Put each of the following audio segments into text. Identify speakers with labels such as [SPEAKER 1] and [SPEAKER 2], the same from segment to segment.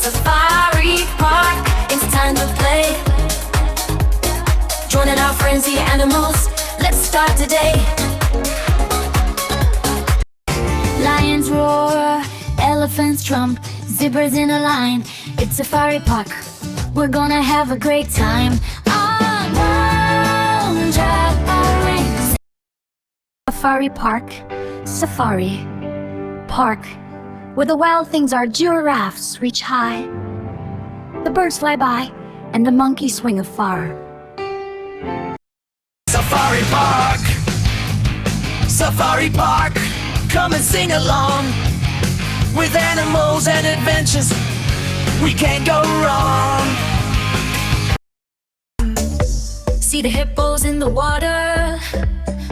[SPEAKER 1] Safari Park, it's time to play. Joining our friends, the animals, let's start today. Lions roar, elephants trump, zebras in a line. It's Safari Park, we're gonna have a great time. On Safari Park, Safari Park, where the wild things are. Giraffes reach high, the birds fly by, and the monkeys swing afar.
[SPEAKER 2] Safari Park, Safari Park, come and sing along. With animals and adventures, we can't go wrong.
[SPEAKER 1] See the hippos in the water,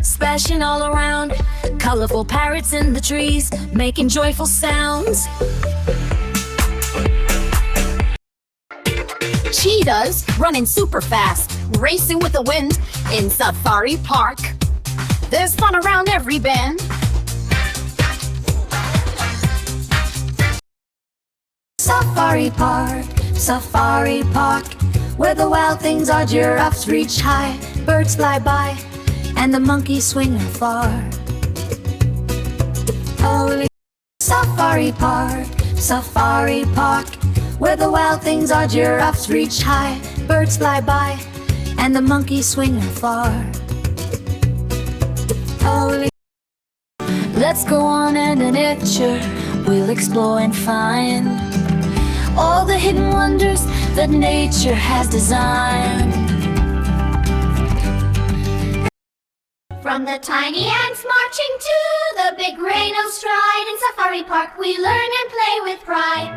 [SPEAKER 1] splashing all around. Colorful parrots in the trees, making joyful sounds. Cheetahs running super fast, racing with the wind in Safari Park. There's fun around every bend. Safari Park, Safari Park, where the wild things are. Giraffes reach high, birds fly by, and the monkeys swing afar. Holy Safari Park, Safari Park, where the wild things are. Giraffes reach high, birds fly by, and the monkeys swing afar. Holy, let's go on an adventure. We'll explore and find all the hidden wonders that nature has designed. From the tiny ants marching to the big rhino stride, in Safari Park we learn and play with pride.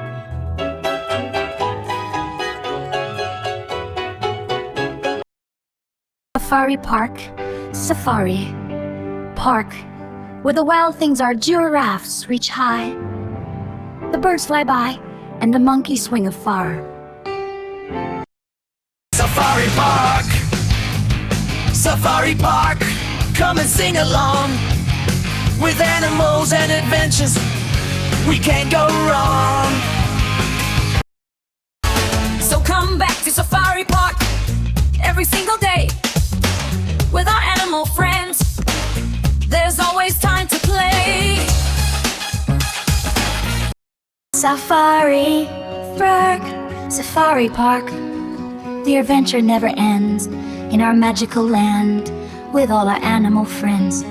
[SPEAKER 1] Safari Park, Safari Park, where the wild things are. Giraffes reach high, the birds fly by, and the monkeys swing afar.
[SPEAKER 2] Safari Park, Safari Park, come and sing along. With animals and adventures, we can't go wrong.
[SPEAKER 1] So come back to Safari Park every single day with our animal friends. There's always time to play. Safari Park, Safari Park, the adventure never ends in our magical land with all our animal friends.